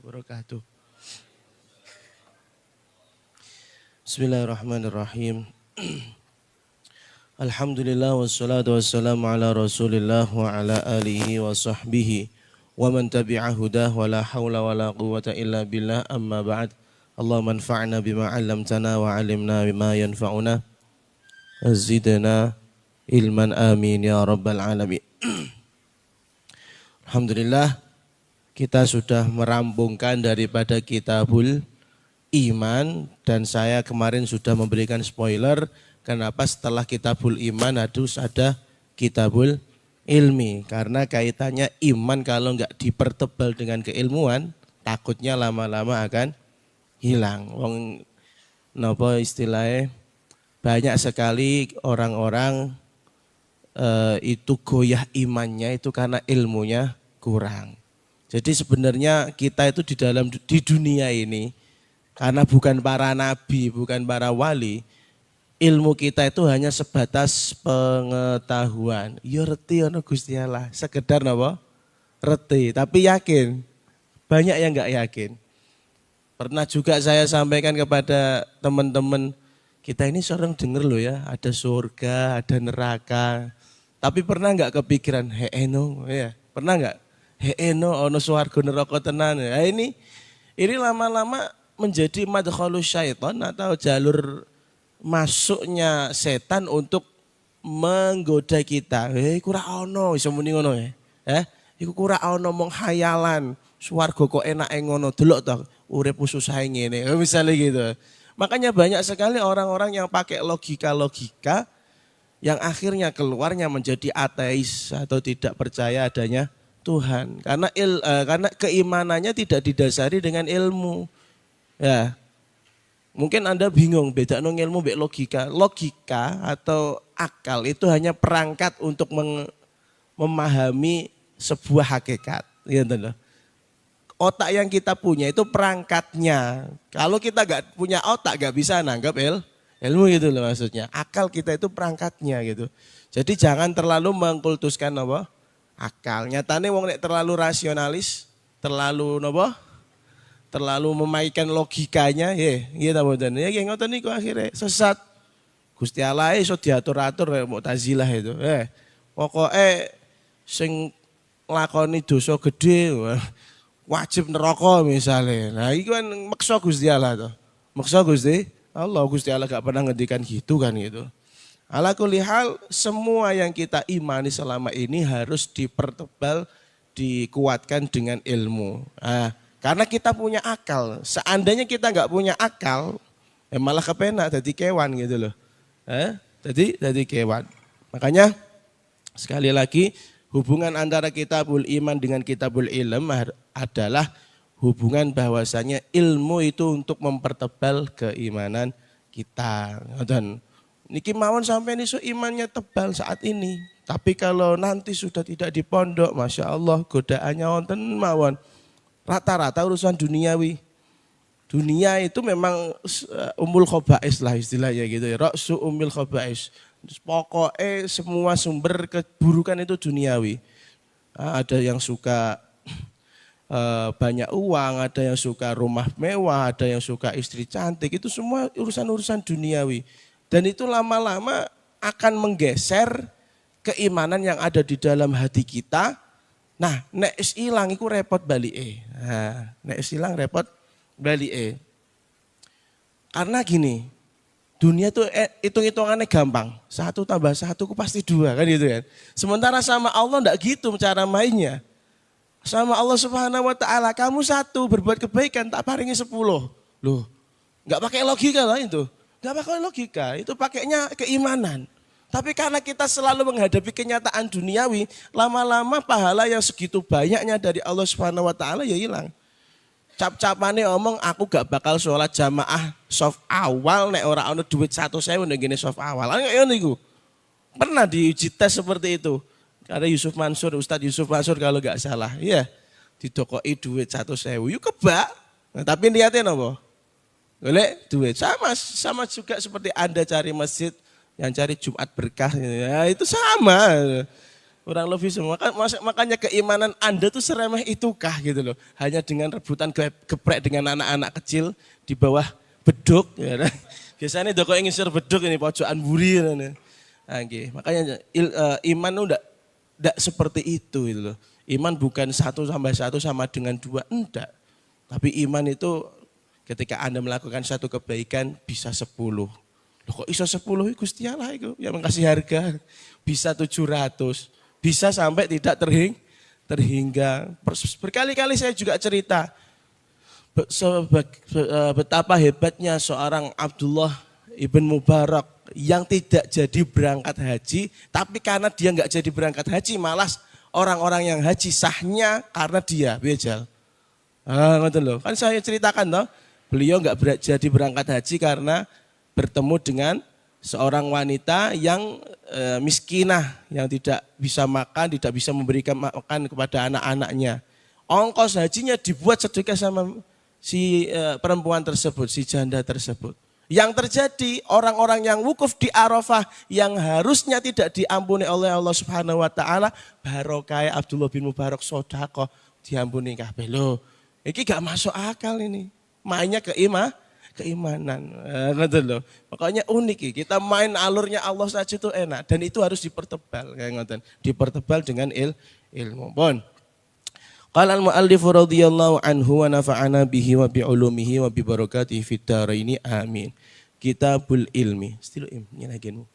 wabarakatuh. Bismillahirrahmanirrahim. Alhamdulillah wassalatu wassalamu ala Rasulillah wa ala alihi wa sahbihi wa man tabi'a hudah wa la haula wa la quwwata illa billah amma ba'd. Allahumma anfa'na bima 'allamtana wa 'allimna bima yanfa'una. Zidna ilman amin ya rabbal alamin. Alhamdulillah kita sudah merampungkan daripada Kitabul Iman dan saya kemarin sudah memberikan spoiler kenapa setelah Kitabul Iman harus ada Kitabul Ilmi, karena kaitannya iman kalau enggak dipertebal dengan keilmuan takutnya lama-lama akan hilang. Wong napa istilahnya, banyak sekali orang-orang itu goyah imannya itu karena ilmunya kurang. Jadi sebenarnya kita itu di dunia ini karena bukan para nabi, bukan para wali, ilmu kita itu hanya sebatas pengetahuan. Ya reti ana Gusti Allah, sekedar napa? Reti, tapi yakin. Banyak yang enggak yakin. Pernah juga saya sampaikan kepada teman-teman, kita ini sering dengar loh ya, ada surga, ada neraka. Tapi pernah enggak kepikiran, eno ya? Pernah enggak? Eno ono swarga neraka tenan. Nah, ini lama-lama menjadi madkhalus syaitan atau jalur masuknya setan untuk menggoda kita. Iku ora ono iso muni ngono ya. Iku ora ono mong hayalan. Swarga kok enake ngono, delok to uripku susah ngene. Misalnya gitu. Makanya banyak sekali orang-orang yang pakai logika-logika yang akhirnya keluarnya menjadi ateis atau tidak percaya adanya Tuhan. Karena keimanannya tidak didasari dengan ilmu. Ya, mungkin Anda bingung beda ilmu mbek logika. Logika atau akal itu hanya perangkat untuk memahami sebuah hakikat. Gitu loh. Otak yang kita punya itu perangkatnya. Kalau kita gak punya otak gak bisa nanggap ilmu gitu loh maksudnya. Akal kita itu perangkatnya gitu. Jadi jangan terlalu mengkultuskan apa? Akal. Nyatane wong nek terlalu rasionalis, terlalu napa? Terlalu memainkan logikanya, gitu mboten. Ya ngoten niku akhirnya sesat. Gusti Allah iso diatur-atur kayak Mu'tazilah itu. Pokoke sing nglakoni dosa gede wajib neraka misalnya. Nah, iki kan maksa Gusti Allah to. Maksa Gusti Allah gak pernah ngendikan gitu kan gitu. Ala kulli hal semua yang kita imani selama ini harus dipertebal, dikuatkan dengan ilmu. Karena kita punya akal. Seandainya kita nggak punya akal, malah kepenak jadi kewan gitu loh. Jadi kewan. Makanya sekali lagi hubungan antara Kitabul Iman dengan Kitabul Ilm adalah hubungan bahwasanya ilmu itu untuk mempertebal keimanan kita. Dan niki mawon sampai nisu imannya tebal saat ini. Tapi kalau nanti sudah tidak di pondok, Masya Allah godaannya wonten mawon. Rata-rata urusan duniawi. Dunia itu memang umul khobais lah istilahnya gitu ya. Ra'su umil khobais. Pokoknya semua sumber keburukan itu duniawi. Ada yang suka banyak uang, ada yang suka rumah mewah, ada yang suka istri cantik. Itu semua urusan-urusan duniawi. Dan itu lama-lama akan menggeser keimanan yang ada di dalam hati kita. Nah, nek is ilang iku repot balike. Nek is ilang repot balike. Karena gini, dunia tuh hitung-hitungannya gampang. 1 + 1 ku pasti 2 kan gitu kan. Sementara sama Allah enggak gitu cara mainnya. Sama Allah Subhanahu wa taala, kamu 1 berbuat kebaikan tak paringi 10. Loh, enggak pakai logika lah itu. Enggak pakai logika, itu pakainya keimanan. Tapi karena kita selalu menghadapi kenyataan duniawi, lama-lama pahala yang segitu banyaknya dari Allah Subhanahu wa taala ya hilang. Cap-capane omong aku gak bakal sholat jamaah soft awal nek ora ono duit 100.000 nek gini soft awal. Ayo niku. Pernah diuji tes seperti itu. Ada Yusuf Mansur, Ustadz Yusuf Mansur kalau gak salah. Iya. Didokoi duit 100.000. Yuk kebak. Nah, tapi niatnya apa? Golek duit. Sama juga seperti Anda cari masjid, yang cari Jumat berkah, ya itu sama. Kurang lebih semua. Makanya keimanan Anda tuh seremeh itukah gitu loh. Hanya dengan rebutan geprek dengan anak-anak kecil di bawah beduk. Ya. Biasanya doko ingin ngisir beduk ini pojokan buri. Nah, makanya iman tuh enggak seperti itu gitu loh. Iman bukan 1+1 sama dengan 2, enggak. Tapi iman itu ketika Anda melakukan satu kebaikan bisa 10. Loh kok iso 10 Gusti Allah itu yang mengasih harga. Bisa 700. Bisa sampai tidak terhingga. Berkali-kali saya juga cerita betapa hebatnya seorang Abdullah ibn Mubarak yang tidak jadi berangkat haji, tapi karena dia nggak jadi berangkat haji, malas orang-orang yang haji sahnya karena dia bejal. Loh. Kan saya ceritakan toh, beliau nggak jadi berangkat haji karena bertemu dengan seorang wanita yang miskinah, yang tidak bisa makan, tidak bisa memberikan makan kepada anak-anaknya. Ongkos hajinya dibuat sedekah sama si perempuan tersebut, si janda tersebut. Yang terjadi orang-orang yang wukuf di Arafah yang harusnya tidak diampuni oleh Allah Subhanahu wa taala, barokah Abdullah bin Mubarak sedekah diampuni kabeh. Lho, iki gak masuk akal ini. Mainnya keimanan. Ngoten lho. Makanya unik kita main alurnya Allah saja itu enak dan itu harus dipertebal kayak ngoten. Dipertebal dengan ilmu. Pun. Qala al-muallif radhiyallahu anhu wa nafa'ana bihi wa bi ulumihi wa bi barakatihi fid dharain amin. Kitabul ilmi. Stilo ini lagi nu.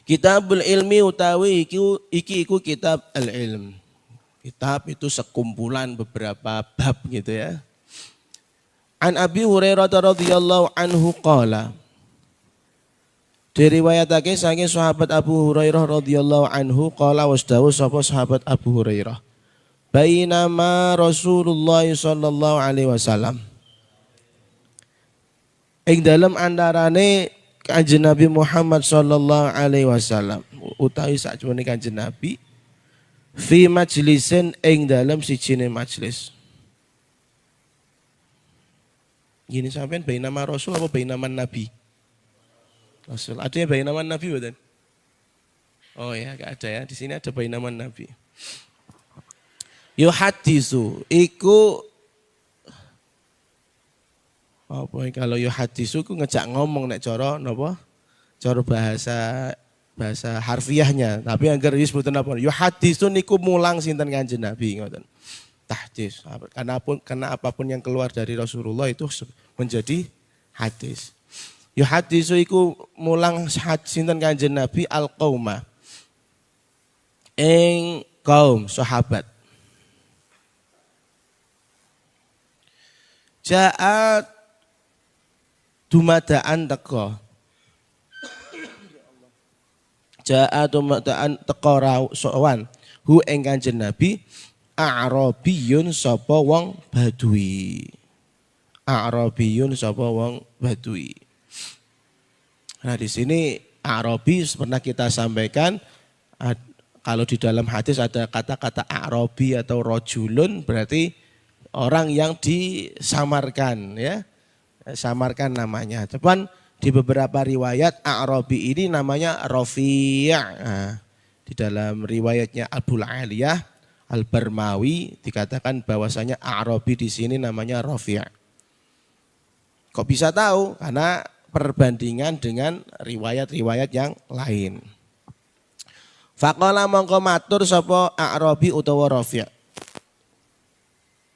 Kitabul ilmi utawi iki kitab al-ilm. Kitab itu sekumpulan beberapa bab gitu ya. An Abi Hurairah radhiyallahu anhu qala. Diriwayatake saking sahabat Abu Hurairah radhiyallahu anhu qala wasdawu sapa sahabat Abu Hurairah. Bainama Rasulullah sallallahu alaihi wasallam. Ing dalam antarane Kanjeng Nabi Muhammad sallallahu alaihi wasallam utawi sakjroning Kanjeng Nabi fi majlisin ing dalam sijine majlis. Gini sampean bainama Rasul apa bainama Nabi? Rasul. Artinya bainama Nabi betul? Oh ya, enggak ada ya. Di sini ada bainama Nabi. Yuhaddisu iku apa kalau yuhadisu ku ngejak ngomong nek cara napa? Cara bahasa harfiahnya. Tapi angger disebutna apa? Yuhadisu niku mulang sinten Kanjeng Nabi ngoten. Tahdis. Karena apapun yang keluar dari Rasulullah itu menjadi hadis. Yuhadisu iku mulang sinten Kanjeng Nabi al-qauma. Ing kaum sahabat. Ja'at dumadaan teko. Ja'a dumadaan teko sowan hu ing Kanjeng Nabi A'rabiyun sapa wong Badui. A'rabiyun sapa wong Badui. Nah di sini A'rabi pernah kita sampaikan kalau di dalam hadis ada kata-kata A'rabi atau rojulun berarti orang yang disamarkan ya. Samarkan namanya. Cuman di beberapa riwayat A'rabi ini namanya Rafi'. Nah, di dalam riwayatnya Abul Aliyah Al-Barmawi dikatakan bahwasanya A'rabi di sini namanya Rafi'. Kok bisa tahu? Karena perbandingan dengan riwayat-riwayat yang lain. Faqala mongko matur sapa A'rabi utawa Rafi'.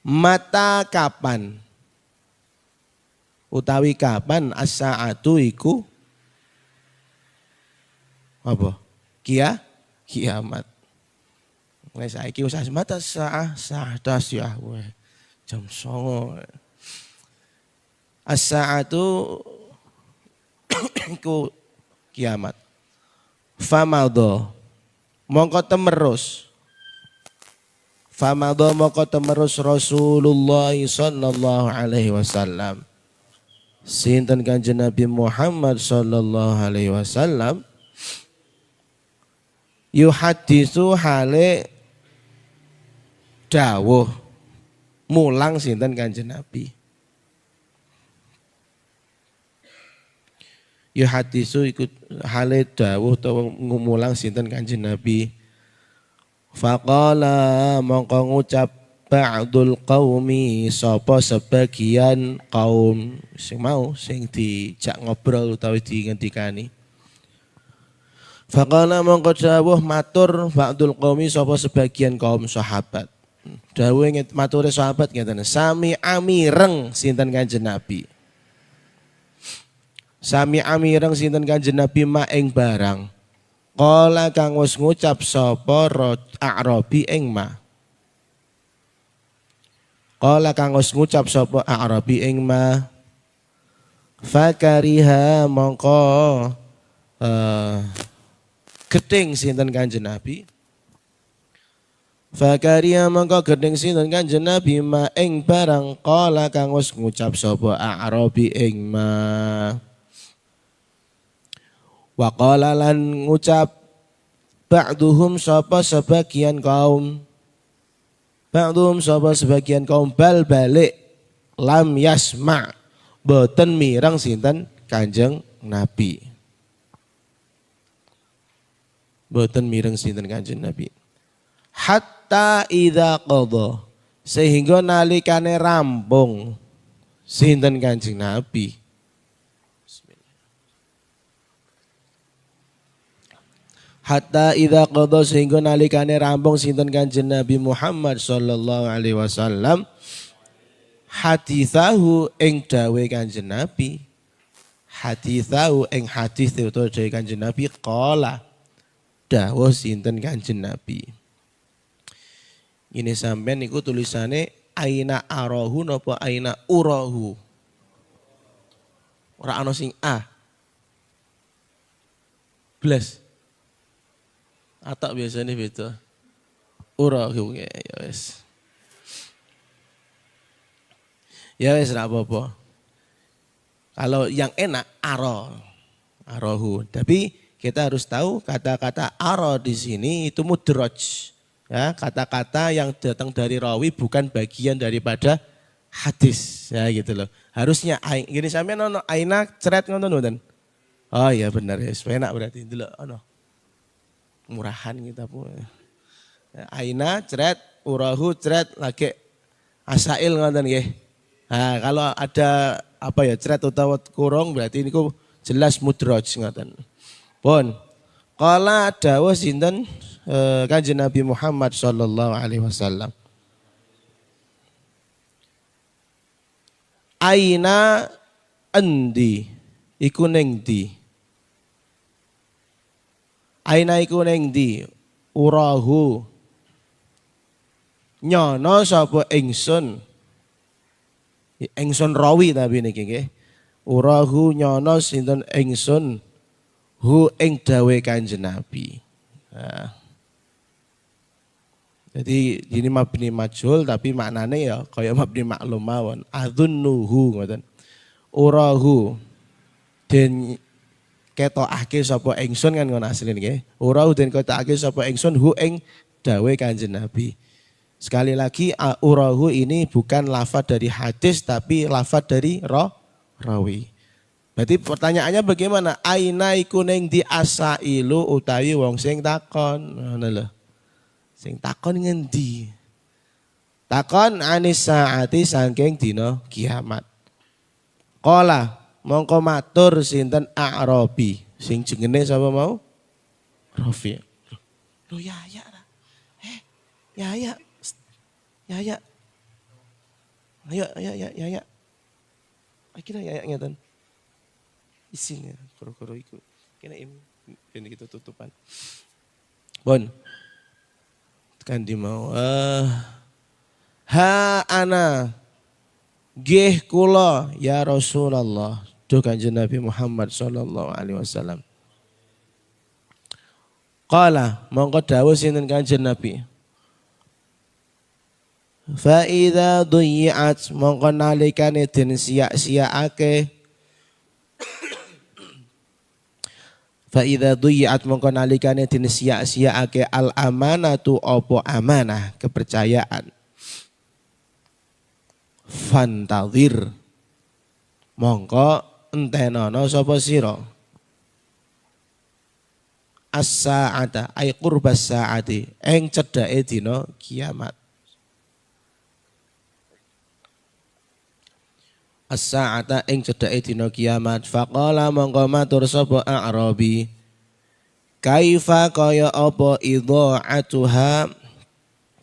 Mata kapan? Utawi kapan as-sa'atu iku apa? Kiamat. Wis saiki wis mata sa'ah das ya jam 09.00. As-sa'atu iku kiamat. Famadha mongko temerus. Famadha mongko temerus Rasulullah sallallahu alaihi wasallam. Sinten Kanjeng Nabi Muhammad sallallahu alaihi wasallam yuhaddisu hale dawuh mulang sinten Kanjeng Nabi. Ya hadisu ikut hale dawuh utawa ngumulang sinten Kanjeng Nabi. Faqala mongko ngucap ba'dul qaumi sapa sebagian kaum sing mau sing dijak ngobrol utawa dingendikani. Faqala mongko dawuh matur ba'dul qaumi sapa sebagian kaum sahabat. Dawuh mature sahabat ngeten, sami amireng sinten Kanjeng Nabi. Sami amireng sinten Kanjeng Nabi ma ing barang. Qala kang wis ngucap sapa A'rabi ing ma. Qala kang wis ngucap sapa A'rabi ing ma. Fakariha mongko gedeng sinten Kanjeng Nabi. Fakariha mongko gedeng sinten Kanjeng Nabi ma ing barang qala kang wis ngucap sapa A'rabi ing ma. Wa qala lan ngucap ba'duhum sapa sebagian kaum. Ba'duhum sapa sebagian kaum bal balik lam yasma' boten mireng sinten Kanjeng Nabi. Boten mireng sinten Kanjeng Nabi. Hatta idza qadha sehingga nalikane rampung sinten Kanjeng Nabi. Hatta idza qadha sehingga nalikane rampung sinten Kanjeng Nabi Muhammad sallallahu alaihi wasallam hadithahu ing dawe Kanjeng Nabi. Hadithahu ing hadis utawa dawe Kanjeng Nabi qala dawuh sinten Kanjeng Nabi. Ini sampean niku tulisane aina arahu napa aina urahu. Ora ana sing a. Blas. Atau biasanya beda. Urahu ya wis. Ya wis ra apa-apa. Kalau yang enak arahu. Tapi kita harus tahu kata-kata ara di sini itu mudraj. Ya, kata-kata yang datang dari rawi bukan bagian daripada hadis. Ya gitu loh. Harusnya gini sampean ono aina ceret ngoten mboten? Oh iya benar ya, enak berarti delok ono. Murahan kita pun. Aina ceret, urahu ceret, lagi asail ngoten nggih. Nah, kalau ada apa ya ceret utawa kurung berarti niku jelas mudraj ngoten. Pun qala dawuh sinten Kanjeng Nabi Muhammad sallallahu alaihi wasallam. Aina endi iku ning ndi? Aina iku ning ndi? Urahu nyono sapa ingsun. Ingsun rawi tapi niki nggih. Urahu nyono sinten ingsun hu ing dawe Kanjeng Nabi. Nah. Jadi ini mabni majhul tapi maknane ya kaya mabni maklum mawon. Adzunnuhu ngoten. Urahu den ketokake sapa ingsun kan ngono asline nggih. Urahu den ketokake sapa ingsun hu ing dawe Kanjeng Nabi. Sekali lagi urahu ini bukan lafaz dari hadis tapi lafaz dari rawi. Berarti pertanyaannya bagaimana? Aina iku ning di asailu utawi wong sing takon. Ngono lho. Sing takon ngendi? Takon anis saati saking dina kiamat. Qala mongko matur sinten A'rabi sing jenenge sapa mau? Rafi. Lho ya. Ya. Ayo. Akhirnya ya ngeten. Isin ya, koro-koro iku. Kena ini kita tutupan. Bon. Tekan di mau. Ha ana gih kula ya Rasulullah. Duh Kanjeng Nabi Muhammad sallallahu alaihi wasallam. Qala mongko dawuh sinten Kanjeng Nabi. Fa idza duyiat mongko nalikane den sia-siaake fa idza duyiat mongko nalikane den sia-siaake al amanatu apa amanah kepercayaan fantadhir mongko entenono sapa sira as-sa'ata ay qurbas sa'ati ing cedhake dina kiamat. As-sa'ata ing cedhake dina kiamat. Faqala mongko matur sapa A'rabi kaifa kaya apa idha'atuha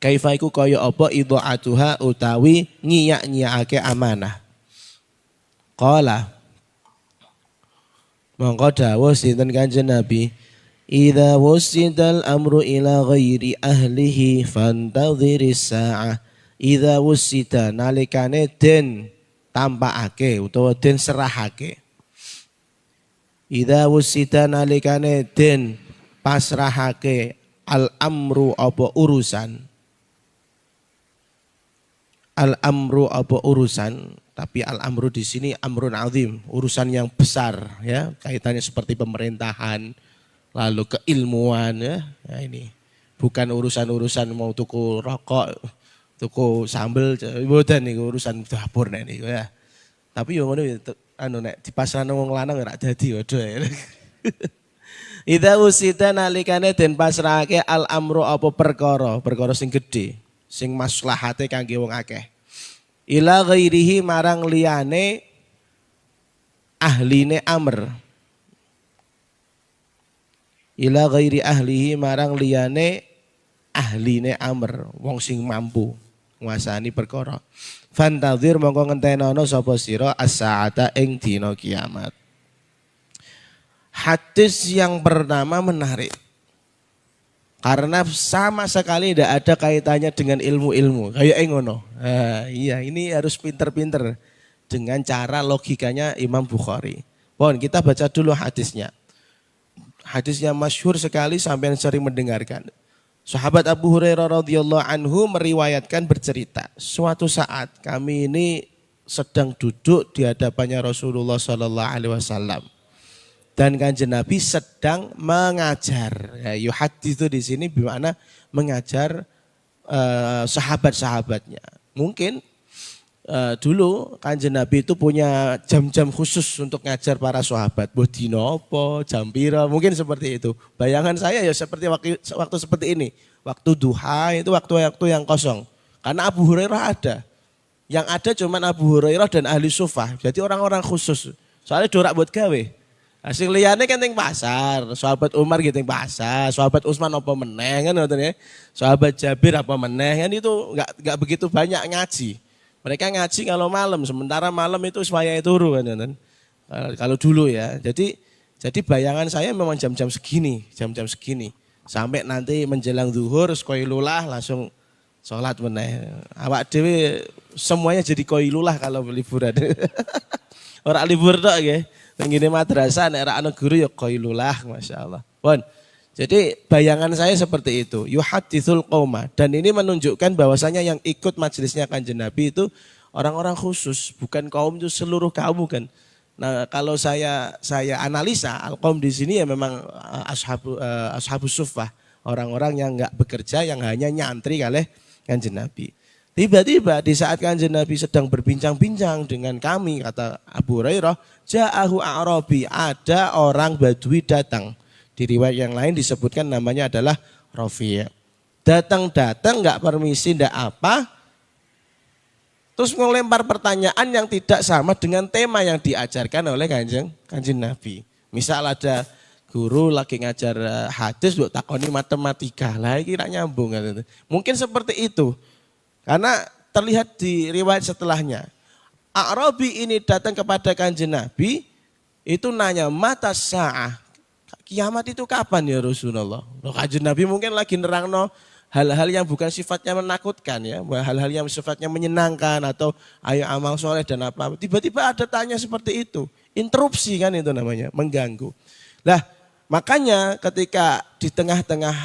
kaifa iku kaya apa idha'atuha utawi nyiyak-nyiyakake amanah. Qala mongko dawuh sinten Kanjeng Nabi idza wusidal amru ila ghairi ahlihi fantadhiris sa'ah. Idza wusida nalikane den tampakake utawa den serahake. Idza wusida nalikane den pasrahake al amru apa urusan. Al amru apa urusan, tapi al amru di sini amrun azim, urusan yang besar ya, kaitannya seperti pemerintahan, lalu keilmuan ya. Nah, ini bukan urusan-urusan mau tuku rokok, tuku sambel, mboten niku urusan dapur nek niku ya. Tapi yo ngono anu nek dipasrahno wong lanang ora dadi waduh ya. Idza usita nalikane den pasrahake al amru apa perkara, perkara sing gedhe, sing maslahate kangge wong akeh. Ila ghairihi marang liyane ahline amr. Ila ghairi ahlihi marang liyane ahline amr, wong sing mampu nguasani perkara. Fantadhir mongko ngentenono sapa sira as-sa'ata ing dina kiamat. Hadis yang pertama menarik. Karena sama sekali tidak ada kaitannya dengan ilmu-ilmu. Kayak ngono. Nah, iya, ini harus pinter-pinter dengan cara logikanya Imam Bukhari. Pohon kita baca dulu hadisnya. Hadisnya masyhur sekali sampai sering mendengarkan. Sahabat Abu Hurairah radhiyallahu anhu meriwayatkan bercerita, suatu saat kami ini sedang duduk di hadapannya Rasulullah sallallahu alaihi wasallam. Dan Kanjeng Nabi sedang mengajar. Ya, yuhadits itu di sini bermakna mengajar sahabat-sahabatnya. Mungkin dulu Kanjeng Nabi itu punya jam-jam khusus untuk ngajar para sahabat. Mbah dina apa, jam pira, mungkin seperti itu. Bayangan saya ya seperti waktu seperti ini. Waktu duha itu waktu-waktu yang kosong. Karena Abu Hurairah ada. Yang ada cuma Abu Hurairah dan ahli sufah. Jadi orang-orang khusus. Soalnya dorak buat gawe. Asing liyane kan teng pasar, sahabat Umar gitu teng pasar, sahabat Utsman apa meneh kan ngoten ya. Sahabat Jabir apa meneh kan itu enggak begitu banyak ngaji. Mereka ngaji kalau malam, sementara malam itu supaya turu kan ngoten. Kalau dulu ya. Jadi bayangan saya memang jam-jam segini. Sampai nanti menjelang zuhur qailullah langsung sholat meneh. Awak dhewe semuanya jadi qailullah kalau liburan. Orang libur tok nggih. Nang ngene madrasah nek ra ana guru ya qailullah masyaallah. Pun. Jadi bayangan saya seperti itu. Yuhaditsul qauma, dan ini menunjukkan bahwasanya yang ikut majelisnya Kanjeng Nabi itu orang-orang khusus, bukan kaum itu seluruh kaum kan. Nah, kalau saya analisa al-qaum di sini ya memang ashabus suffah, orang-orang yang enggak bekerja, yang hanya nyantri kalih Kanjeng Nabi. Tiba-tiba di saat Kanjeng Nabi sedang berbincang-bincang dengan kami, kata Abu Hurairah, ja'ahu a'rabi, ada orang Badui datang. Di riwayat yang lain disebutkan namanya adalah Rafi'. Datang-datang enggak permisi, enggak apa. Terus melempar pertanyaan yang tidak sama dengan tema yang diajarkan oleh Kanjeng Nabi. Misal ada guru lagi ngajar hadis, buat takoni matematika, lah kira nyambung. Mungkin seperti itu. Karena terlihat di riwayat setelahnya. A'rabi ini datang kepada Kanjeng Nabi, itu nanya mata sa'ah. Kiamat itu kapan ya Rasulullah? Kanjeng Nabi mungkin lagi nerangno hal-hal yang bukan sifatnya menakutkan ya. Hal-hal yang sifatnya menyenangkan atau ayo amal soleh dan apa. Tiba-tiba ada tanya seperti itu. Interupsi kan itu namanya, mengganggu. Lah makanya ketika di tengah-tengah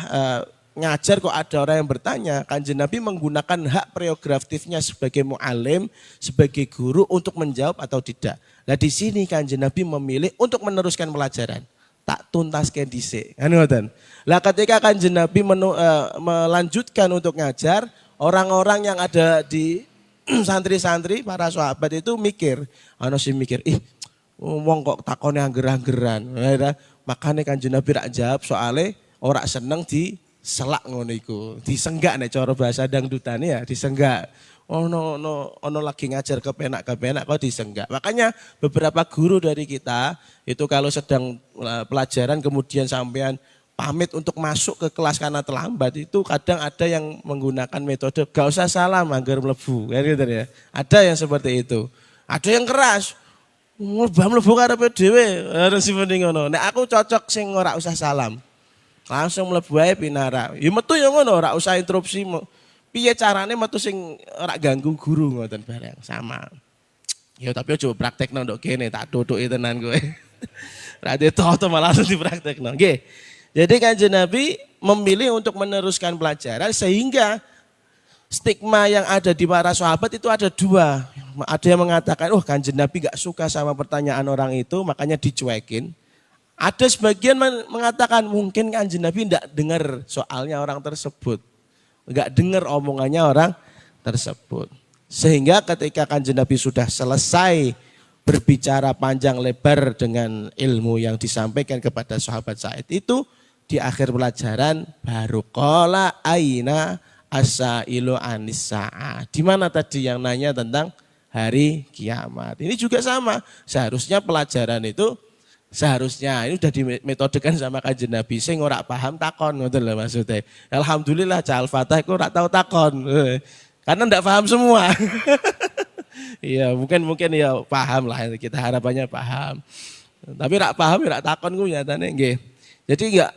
ngajar kok ada orang yang bertanya, Kanjeng Nabi menggunakan hak prerogatifnya sebagai mu'alim, sebagai guru untuk menjawab atau tidak. Nah di sini Kanjeng Nabi memilih untuk meneruskan pelajaran. Tak tuntaskan dhisik. Kan ngoten. Lah ketika Kanjeng Nabi melanjutkan untuk ngajar, orang-orang yang ada di santri-santri para sahabat itu mikir, ana sing mikir, wong kok takone angger-anggeran. Makane Kanjeng Nabi rak jawab soale ora seneng diselak ngono iku. Disenggak nek cara bahasa dangdutane ya, disenggak. Ono lagi ngajar kepenak kok disenggak. Makanya beberapa guru dari kita itu kalau sedang pelajaran kemudian sampean pamit untuk masuk ke kelas karena terlambat itu kadang ada yang menggunakan metode gak usah salam anggar mlebu gitu ya. Ada yang seperti itu. Ada yang keras. Mlebu karepe dhewe harus mending ngono. Nek aku cocok sing ora usah salam. Langsung mlebu ae pinara. Ya metu ya ngono ora usah interupsi. Piye carane metu sing ora ganggu guru ngoten bareng sama. Ya tapi coba praktekno ndok kene tak tutuki tenan kowe. Ra ditoto malah langsung dipraktekno. Nggih. Jadi Kanjeng Nabi memilih untuk meneruskan pelajaran sehingga stigma yang ada di para sahabat itu ada dua. Ada yang mengatakan, Kanjeng Nabi gak suka sama pertanyaan orang itu makanya dicuekin. Ada sebagian mengatakan mungkin Kanjeng Nabi tidak dengar soalnya orang tersebut. Gak dengar omongannya orang tersebut. Sehingga ketika Kanjeng Nabi sudah selesai berbicara panjang lebar dengan ilmu yang disampaikan kepada sahabat Sa'id itu, di akhir pelajaran baru qala aina asailu anis sa'ah. Di mana tadi yang nanya tentang hari kiamat. Ini juga sama. Seharusnya pelajaran itu ini udah dimetodekan sama Kanjeng Nabi. Sing ora paham takon ngoten lho maksudnya. Alhamdulillah Ja'al Fatah iku ora tau takon. Karena ndak paham semua. Iya, mungkin ya paham lah, kita harapannya paham. Tapi rak paham ya rak takon ku nyatane nggih. Jadi enggak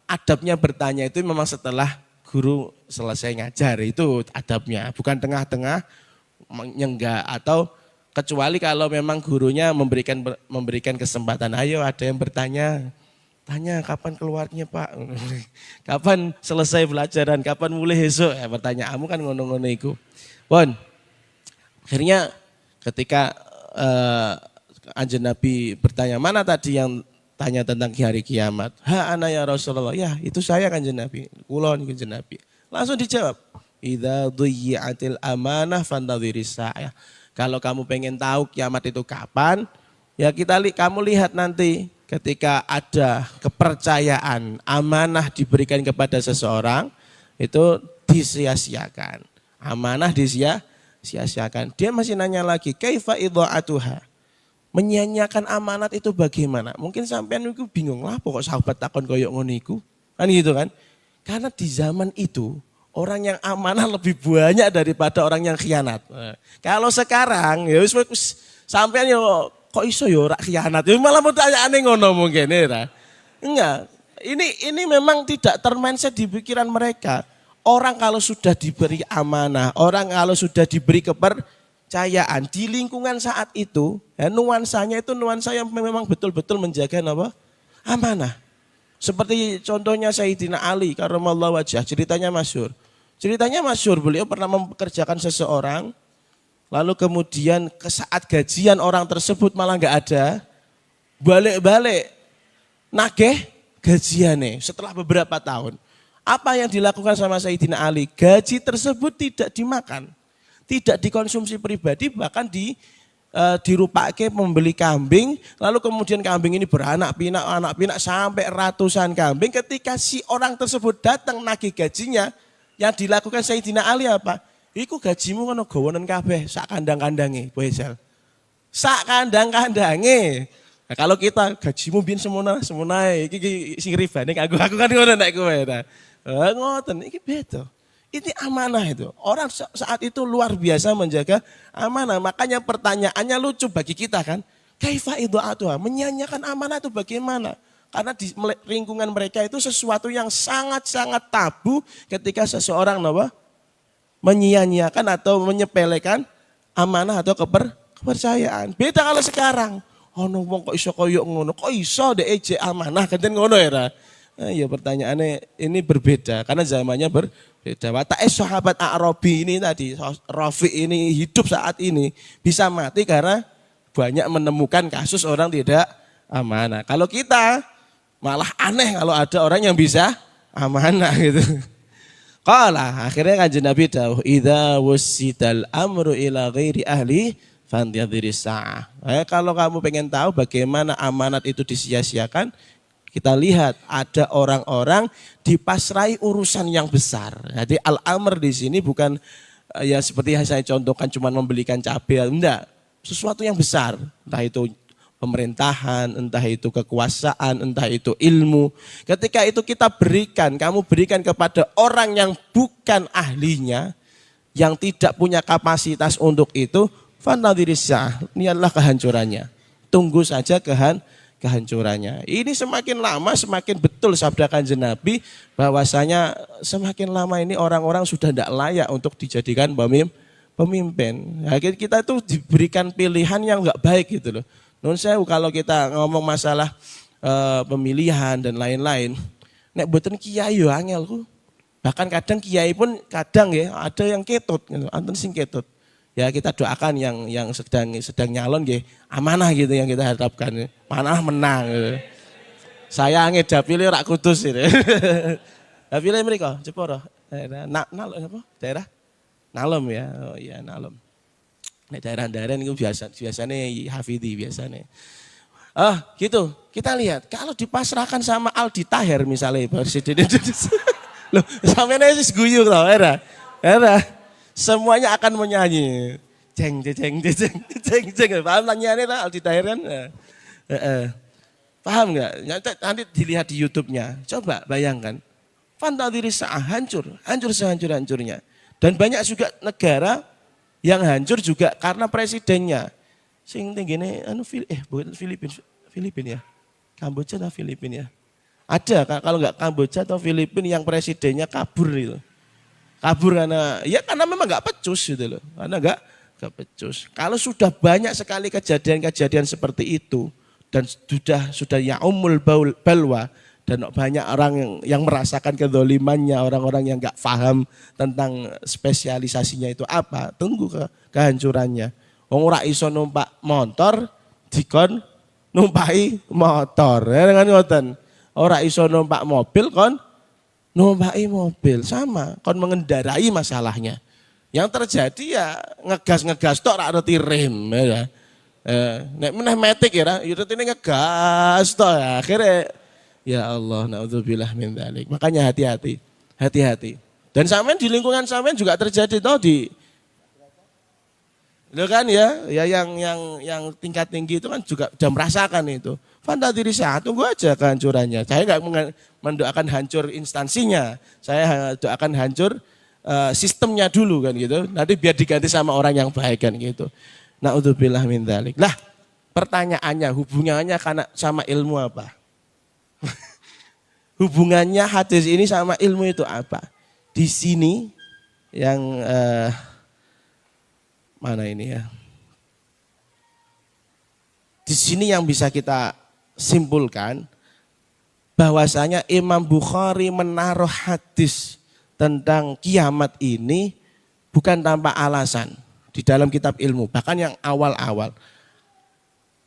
adabnya bertanya itu memang setelah guru selesai ngajar, itu adabnya, bukan tengah-tengah nyenggak atau kecuali kalau memang gurunya memberikan kesempatan, ayo ada yang bertanya, tanya kapan keluarnya Pak, kapan selesai pelajaran, kapan mulai esok, ya pertanyaanmu kan ngono-ngono iku. Pun, akhirnya ketika Kanjeng Nabi bertanya, mana tadi yang tanya tentang hari kiamat? Ana ya Rasulullah, ya itu saya Kanjeng Nabi, kula niku Kanjeng Nabi. Langsung dijawab, idza dhuyyatil amanah fantadhiris sa'ah. Kalau kamu pengen tahu kiamat itu kapan, ya kamu lihat nanti ketika ada kepercayaan, amanah diberikan kepada seseorang, itu disia-siakan. Amanah disia-siakan. Dia masih nanya lagi, kaifa idha'atuha? Menyanyiakan amanat itu bagaimana? Mungkin sampean itu bingung lah, pokok sahabat takon koyok ngono iku. Kan gitu kan? Karena di zaman itu orang yang amanah lebih banyak daripada orang yang khianat. Kalau sekarang ya wis sampean yo kok iso yo ora khianat. Ya malah pertanyaane ngono mungkin ya. Enggak. Ini memang tidak termindset di pikiran mereka. Orang kalau sudah diberi amanah, orang kalau sudah diberi kepercayaan di lingkungan saat itu, ya, nuansanya itu nuansa yang memang betul-betul menjaga apa? Amanah. Seperti contohnya Sayyidina Ali karramallahu wajhah, ceritanya masyhur. Beliau pernah mempekerjakan seseorang, lalu kemudian ke saat gajian orang tersebut malah enggak ada, balik-balik nagih gajiannya setelah beberapa tahun. Apa yang dilakukan sama Sayyidina Ali? Gaji tersebut tidak dimakan, tidak dikonsumsi pribadi, bahkan dirupake membeli kambing, lalu kemudian kambing ini beranak pinak sampai ratusan kambing. Ketika si orang tersebut datang nagih gajinya, yang dilakukan Sayyidina Ali apa? Iku gajimu kan gowonen kabeh, sak kandang-kandange, Boesel. Sak kandang-kandange. Nah, kalau kita gajimu biyen semono iki sing ribane aku kan ngono nek kowe ta. Ngoten iki beda. Ini amanah itu. Orang saat itu luar biasa menjaga amanah. Makanya pertanyaannya lucu bagi kita kan. Kaifa idha'atuha? Menyanyiakan amanah itu bagaimana? Karena di lingkungan mereka itu sesuatu yang sangat-sangat tabu ketika seseorang menyia-nyiakan atau menyepelekan amanah atau kepercayaan. Beda kalau sekarang. Wong kok iso koyo ngono? Kok iso dhek amanah kenten ngono ya? Ya pertanyaannya ini berbeda karena zamannya berbeda. Watak sahabat A'rabi ini tadi, Rafi ini hidup saat ini bisa mati karena banyak menemukan kasus orang tidak amanah. Kalau kita malah aneh kalau ada orang yang bisa amanah gitu. Qala, akhirnya kanjeng Nabi dawuh, idza wusidal amru ila ghairi ahli fantadhiris sa'ah. Kalau kamu pengen tahu bagaimana amanat itu disia-siakan, kita lihat ada orang-orang dipasrai urusan yang besar. Jadi al-amr di sini bukan ya seperti yang saya contohkan cuma membelikan cabai, enggak. Sesuatu yang besar, entah itu pemerintahan, entah itu kekuasaan, entah itu ilmu. Ketika itu kita berikan, kamu berikan kepada orang yang bukan ahlinya, yang tidak punya kapasitas untuk itu, fanadhirisah, ini adalah kehancurannya. Tunggu saja kehancurannya. Ini semakin lama semakin betul sabda kanjeng Nabi bahwasanya semakin lama ini orang-orang sudah tidak layak untuk dijadikan pemimpin. Nah, kita itu diberikan pilihan yang enggak baik gitu loh. Nun sewu kalau kita ngomong masalah pemilihan dan lain-lain, nek boten kiai yo angel ku. Bahkan kadang kiai pun kadang ya ada yang ketut gitu, anten sing ketut. Ya kita doakan yang sedang nyalon nggih amanah gitu yang kita harapkan. Manah menang gitu. Saya ngeda pilih rak kudus gitu. Lah pilih mriko Jepara. Daerah Nalem ya. Oh iya Nalem. Nek daerah-daerah itu biasanya hafidhi biasanya. Gitu. Kita lihat kalau dipasrahkan sama Aldi Taher misalnya presiden Indonesia. Loh, sampeyan wis guyu to, era. Semuanya akan menyanyi. Jeng jeng jeng jeng jeng. Paham nyanyiannya lah Aldi Taher kan? Paham enggak? Nanti dilihat di YouTube-nya. Coba bayangkan. Fantadhiris sa'ah hancur sehancur-hancurnya. Dan banyak juga negara yang hancur juga karena presidennya. Sing tinggine bukan Filipina ya. Kamboja atau Filipina ya. Ada kalau enggak Kamboja atau Filipina yang presidennya kabur itu. Kabur karena memang enggak pecus gitu loh. Karena enggak pecus. Kalau sudah banyak sekali kejadian-kejadian seperti itu dan sudah yaumul balwa dan banyak orang yang merasakan kezalimannya, orang-orang yang enggak paham tentang spesialisasinya itu apa, tunggu kehancurannya. Wong ora iso numpak motor dikon numpaki motor. Dengan ngoten. Ora iso numpak mobil kon numpaki mobil, sama kon mengendarai masalahnya. Yang terjadi ya ngegas tok ora ngerti rem ya. Nek meneh metik ya, rutine ngegas tok ya. Akhirnya ya Allah, naudzubillah min dzalik. Makanya hati-hati. Dan sampean di lingkungan sampean juga terjadi toh di Loh kan ya yang tingkat tinggi itu kan juga sudah merasakan itu. Fantadhirisah, tunggu aja kehancurannya. Saya enggak mendoakan hancur instansinya. Saya doakan hancur sistemnya dulu kan gitu. Nanti biar diganti sama orang yang baik kan gitu. Naudzubillah min dzalik. Lah, pertanyaannya hubungannya sama ilmu apa? Hubungannya hadis ini sama ilmu itu apa? Di sini yang mana ini ya? Di sini yang bisa kita simpulkan bahwasanya Imam Bukhari menaruh hadis tentang kiamat ini bukan tanpa alasan di dalam kitab ilmu, bahkan yang awal-awal.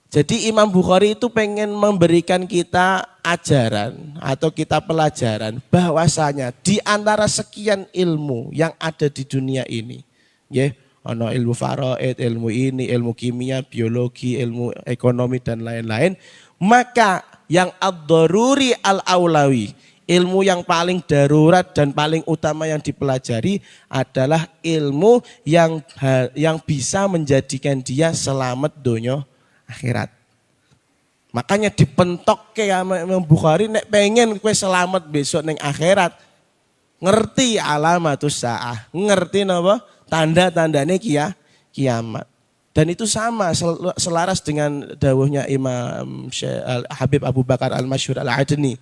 Jadi Imam Bukhari itu pengen memberikan kita ajaran atau kita pelajaran bahwasanya di antara sekian ilmu yang ada di dunia ini, ya, ono ilmu faraid, ilmu ini, ilmu kimia, biologi, ilmu ekonomi dan lain-lain, maka yang ad-daruri al-aulawi, ilmu yang paling darurat dan paling utama yang dipelajari adalah ilmu yang bisa menjadikan dia selamat dunia akhirat. Makanya dipentok ke Imam Bukhari nek pengen kue selamat besok neng akhirat, ngerti alamatus saah, ngerti napa tanda-tandane kiamat. Dan itu sama selaras dengan dawuhnya Imam Habib Abu Bakar Al-Masyhur Al-Adni.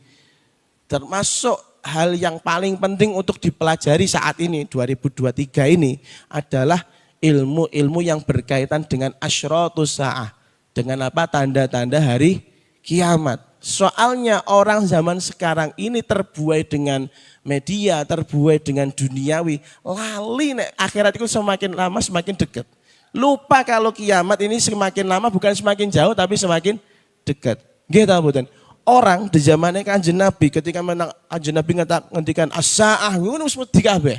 Termasuk hal yang paling penting untuk dipelajari saat ini 2023 ini adalah ilmu-ilmu yang berkaitan dengan asyratus saah. Dengan apa? Tanda-tanda hari kiamat. Soalnya orang zaman sekarang ini terbuai dengan media, terbuai dengan duniawi. Lali nek akhirat itu semakin lama semakin dekat. Lupa kalau kiamat ini semakin lama bukan semakin jauh tapi semakin dekat. Nggih ta mboten? orang di zamannya Kanjeng Nabi ketika Kanjeng Nabi ngendikan as-saah ngono wis wedi kabeh.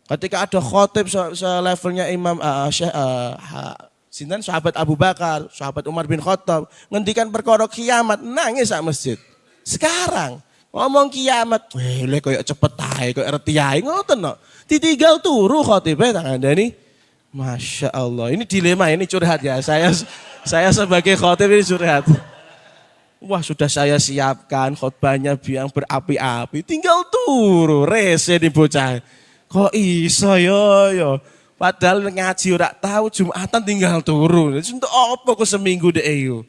Ketika ada khotib selevelnya Imam sinten sahabat Abu Bakar, sahabat Umar bin Khattab ngendikan perkara kiamat nangis sak masjid. Sekarang ngomong kiamat, lek koyo cepet ae, koyo reti ae ngoten no. Ditinggal turu khotibe tak ngandani. Masya Allah, ini dilema, ini curhat ya. Saya sebagai khotib ini curhat. Wah sudah saya siapkan khotbahnya biang berapi-api, tinggal turu, rese nih bocah. Kok iso yo. Padahal ngaji ora tahu Jumatan tinggal turu. Untuk apa kok seminggu deh yo.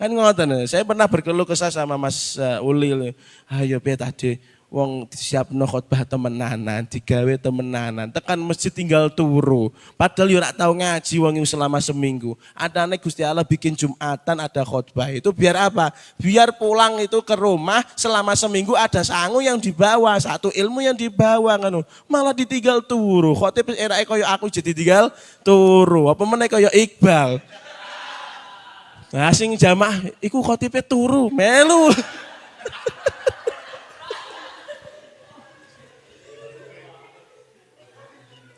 Kan ngoten. Saya pernah berkeluh kesah sama Mas Ulil. Ayo piye tadi wong siapno khotbah temenanan, digawe temenanan, tekan masjid tinggal turu. Padahal yo ora tahu ngaji wong selama seminggu. Adane Gusti Allah bikin Jumatan ada khotbah. Itu biar apa? Biar pulang itu ke rumah selama seminggu ada sangu yang dibawa, satu ilmu yang dibawa ngono. Malah ditinggal turu. Khotib erake koyo aku jadi tinggal turu. Apa meneh koyo Iqbal. Nah sing jamaah iku khotibe turu, melu.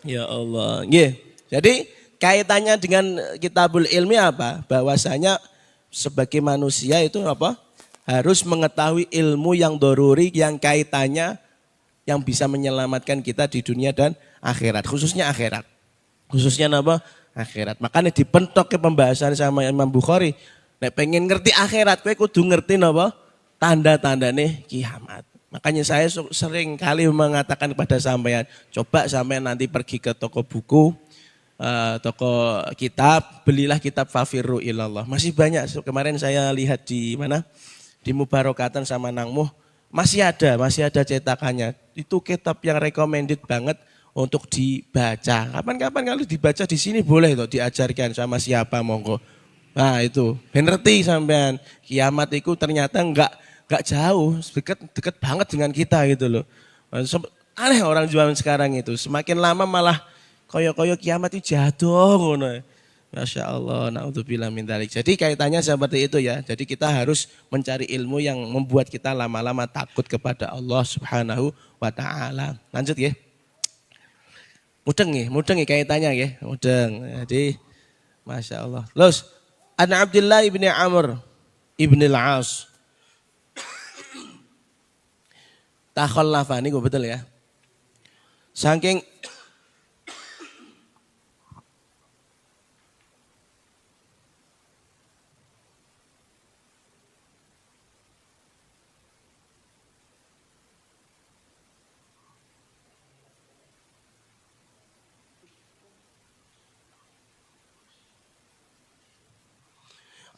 Ya Allah. Yeah. Jadi kaitannya dengan kitabul ilmi apa? Bahwasanya sebagai manusia itu apa? Harus mengetahui ilmu yang doruri, yang kaitannya yang bisa menyelamatkan kita di dunia dan akhirat. Khususnya akhirat. Khususnya apa? Akhirat. Makanya dipentok ke pembahasan sama Imam Bukhari. Nek pengen ngerti akhirat, kowe kudu ngerti napa? Tanda-tandane kiamat. Makanya saya sering kali mengatakan kepada sampean, coba sampean nanti pergi ke toko buku, toko kitab, belilah kitab Fafirru Ilallah. Masih banyak, kemarin saya lihat di mana? Di Mubarokatan sama Nangmuh, masih ada cetakannya. Itu kitab yang recommended banget untuk dibaca. Kapan-kapan kalau dibaca di sini boleh toh diajarkan sama siapa monggo. Nah itu, ben ngerti sampean, kiamat itu ternyata enggak jauh, dekat banget dengan kita gitu loh. Aneh orang zaman sekarang itu, semakin lama malah koyo-koyo kiamat itu jatuh ngono. Masya Allah, na'udzubillah min dzalik. Jadi kaitannya seperti itu ya. Jadi kita harus mencari ilmu yang membuat kita lama-lama takut kepada Allah Subhanahu wa taala. Lanjut ya. Mudeng ya kaitannya ya, mudeng. Jadi Masya Allah. Terus, An Abdullah ibni Amr ibni al-As. Takhallafa ini gue betul ya. Saking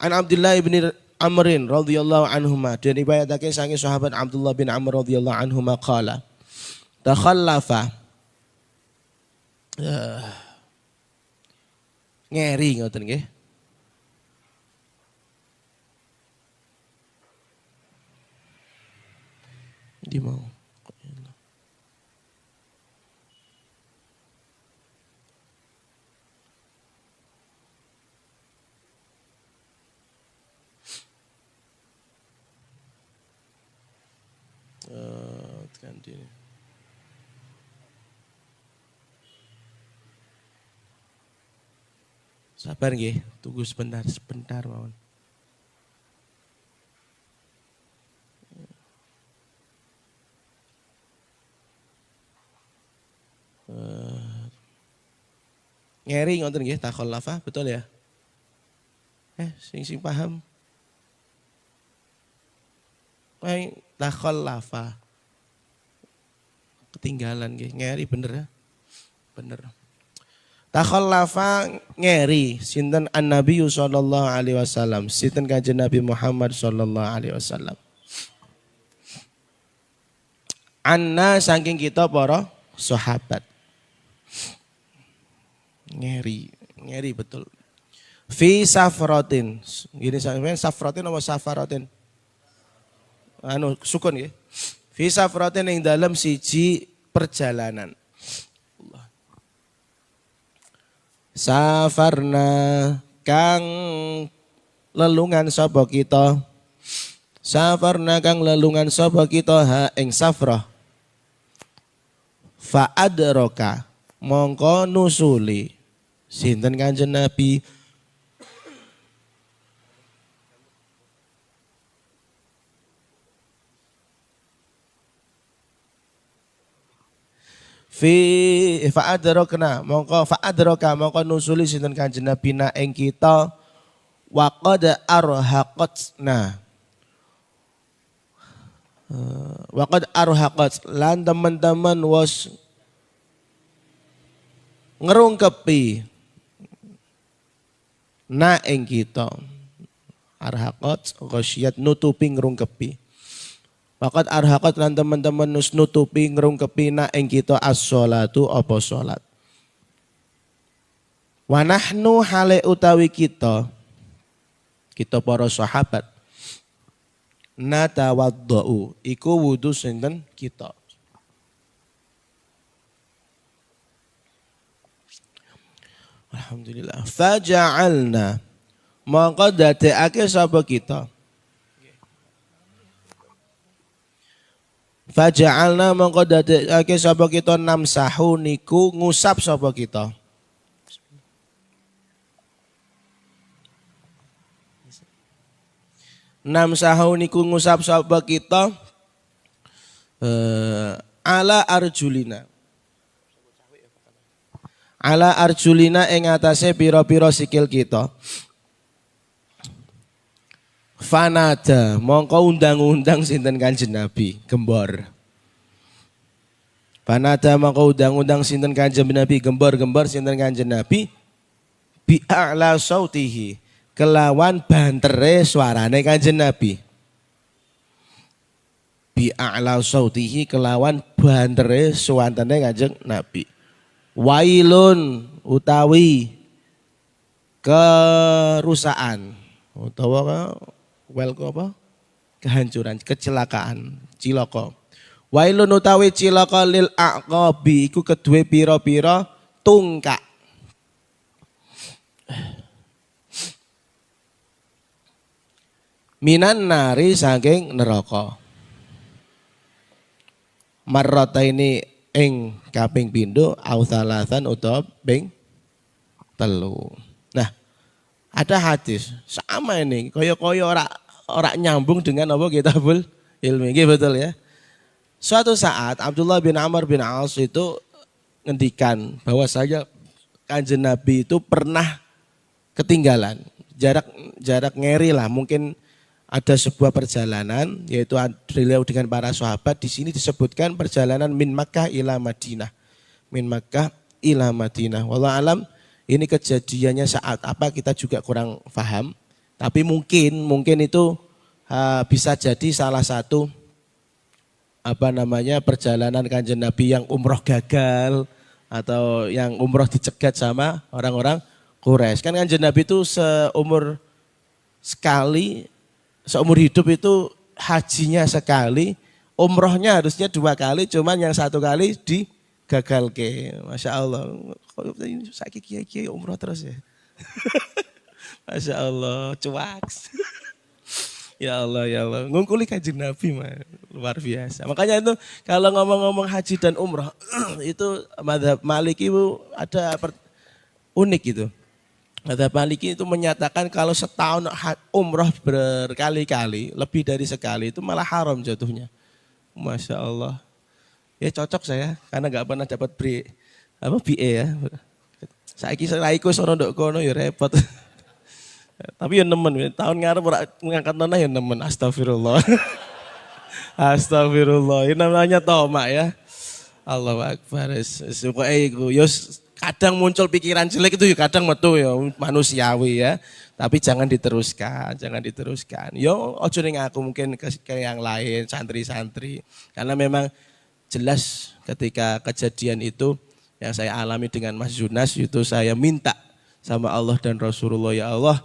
An Abdullah ibni Amrin radhiyallahu anhuma, dan riwayatake saking sahabat Abdullah bin Amr radhiyallahu anhuma qala takhallafa ngeri ngoten nggih. Di mau ganti. Sabar nggih, tunggu sebentar mawon. Ngeri ngoten nggih takhallafa, betul ya? Sing paham. Takhallafa. Ketinggalan nggih, ngeri bener ya? Bener. Takhallafa ngeri sinten an-nabi sallallahu alaihi wasallam, sinten kanjeng Nabi Muhammad sallallahu alaihi wasallam. Anna saking kita para sahabat. Ngeri betul. Fi safratin. Gini sampeyan safratin apa safaratin? Sukun ya. Fi safratin ing dalam siji perjalanan. Safarna kang lelungan sapa kita Safarna kang lelungan sapa kita ha ing safrah. Fa adraka mongko nusuli sinten Kanjeng Nabi fa adraka mongko nusuli sinten Kanjeng Nabi na ing kita wa qad arhaqatna waqad arhaqat lan teman-teman was ngerungkepi na ing kita arhaqat ghasyat nutupi ngerungkepi waqad arhaqat lan teman-teman nutupi ngerungkepi na ing kita as-sholatu apa salat wa nahnu hale utawi kita para sahabat natawaddau iku wudu sinten kita. Alhamdulillah. Faja'alna mongko dadekake sapa kita. Faja'alna mongko dadekake sapa kita namsahu niku ngusap sapa kita. Namsahu niku ngusap sapa kita ala arjulina. Ala arjulina ing atase pira-pira sikil kita. Fanada mongko undang-undang sinten Kanjeng Nabi gembor. Fanada mongko undang-undang sinten Kanjeng Nabi gembor-gembor sinten Kanjeng Nabi bi a'la sautihi kelawan bantere suarane Kanjeng Nabi. Bi a'la sautihi kelawan bantere suarane Kanjeng Nabi. Wailun utawi kerusakan utawa apa? Kehancuran, kecelakaan, cilaka. Wailun utawi cilaka lil aqabi iku kedue pira-pira tungkak. Minan nari saking neraka. Marrata ini ing kaping pindho au salasan utawa ping telu. Nah, ada hadis sama ini koyo-koyo ora nyambung dengan apa kitabul ilmi. Nggih betul ya. Suatu saat Abdullah bin Amr bin As itu ngendikan bahwa saya Kanjeng Nabi itu pernah ketinggalan. Jarak ngeri lah, mungkin ada sebuah perjalanan yaitu beliau dengan para sahabat. Di sini disebutkan perjalanan min Makkah ila Madinah. Min Makkah ila Madinah. Wallahu alam ini kejadiannya saat apa kita juga kurang paham. Tapi mungkin itu bisa jadi salah satu perjalanan Kanjeng Nabi yang umroh gagal atau yang umroh dicegat sama orang-orang Quraisy. Kan Kanjeng Nabi itu seumur hidup itu hajinya sekali, umrohnya harusnya 2 kali, cuman yang 1 kali digagalke. Masya Allah, saiki kiai umroh terus ya. Masya Allah, cuaks. Ya Allah, ngungkuli Kanjeng Nabi mah luar biasa. Makanya itu kalau ngomong-ngomong haji dan umroh itu mazhab Maliki itu ada unik gitu. Mazhab Maliki itu menyatakan kalau setahun umroh berkali-kali, lebih dari sekali itu malah haram jatuhnya. Masya Allah. Ya cocok saya karena gak pernah dapat BE ya. Saiki raiku sono ndok kono ya repot. Tapi ya nemen, tahun ngarep ngangkat nona ya nemen, astagfirullah. Astagfirullah, ini namanya tomak ya. Allahu Akbar. Kadang muncul pikiran jelek itu ya kadang metu ya manusiawi ya. Tapi jangan diteruskan. Yo ojo ning aku mungkin ke yang lain, santri-santri. Karena memang jelas ketika kejadian itu yang saya alami dengan Mas Yunas itu saya minta sama Allah dan Rasulullah, ya Allah,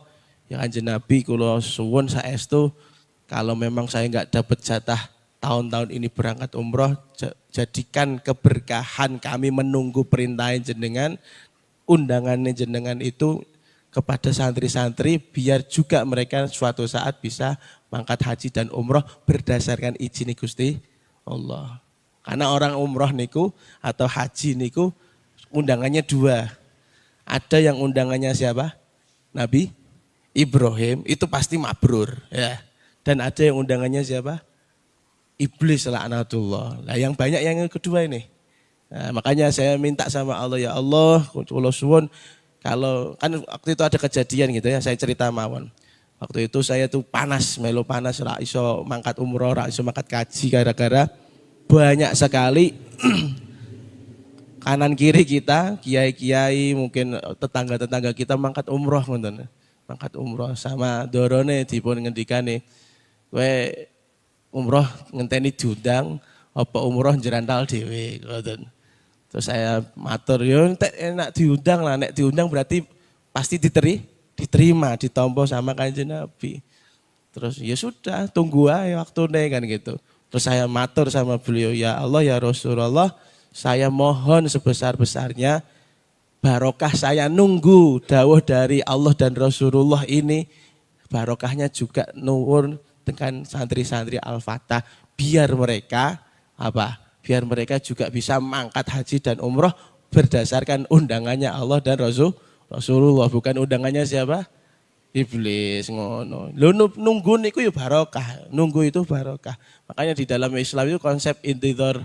ya Kanjeng Nabi kula suwun saestu kalau memang saya enggak dapat jatah tahun-tahun ini berangkat umroh, jadikan keberkahan kami menunggu perintah jenengan, undangannya jenengan itu kepada santri-santri biar juga mereka suatu saat bisa mangkat haji dan umroh berdasarkan izin Gusti Allah. Karena orang umroh niku atau haji niku undangannya dua. Ada yang undangannya siapa? Nabi Ibrahim, itu pasti mabrur ya. Dan ada yang undangannya siapa? Iblis laknatullah. Nah, yang banyak yang kedua ini. Nah, makanya saya minta sama Allah, ya Allah, kula suwun kalau kan waktu itu ada kejadian gitu ya, saya cerita mawon. Waktu itu saya tuh panas, melo panas, ra iso mangkat umroh, ra iso mangkat kaji gara-gara banyak sekali kanan kiri kita, kiai-kiai, mungkin tetangga-tetangga kita mangkat umroh ngoten. Mangkat umroh sama dorone dipun ngendikane, kowe umroh ngenteni diundang apa umroh jerantal dhewe ngoten. Terus saya matur, yo enak diundang lah, nek diundang berarti pasti diterima, ditampa sama Kanjeng Nabi. Terus ya sudah, tunggu aja waktune kan gitu. Terus saya matur sama beliau, ya Allah ya Rasulullah, saya mohon sebesar-besarnya barokah saya nunggu dawuh dari Allah dan Rasulullah ini, barokahnya juga nuwun dengan santri-santri Al-Fatah, biar mereka apa? Biar mereka juga bisa mangkat haji dan umroh berdasarkan undangannya Allah dan Rasulullah, bukan undangannya siapa? Iblis ngono. Lho nunggu niku ya barokah, nunggu itu barokah. Makanya di dalam Islam itu konsep intidhar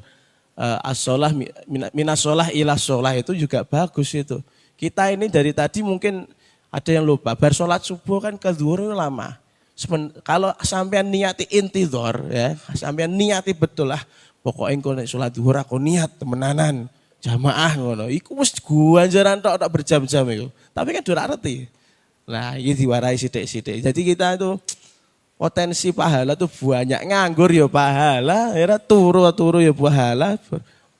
as-shalah minash-shalah ila shalah itu juga bagus itu. Kita ini dari tadi mungkin ada yang lupa, bar salat subuh kan ke zuhur lama. Kalau sampean niati intidhar ya, sampean niati betul lah. Pokoknya engko nek salat zuhur aku niat temenanan jamaah ngono. Iku wis ganjaran tok berjam-jam iku. Tapi kan ora ngerti. Nah, ini diwarai sithik-sithik. Jadi kita itu potensi pahala tuh banyak, nganggur ya pahala, era turu ya pahala.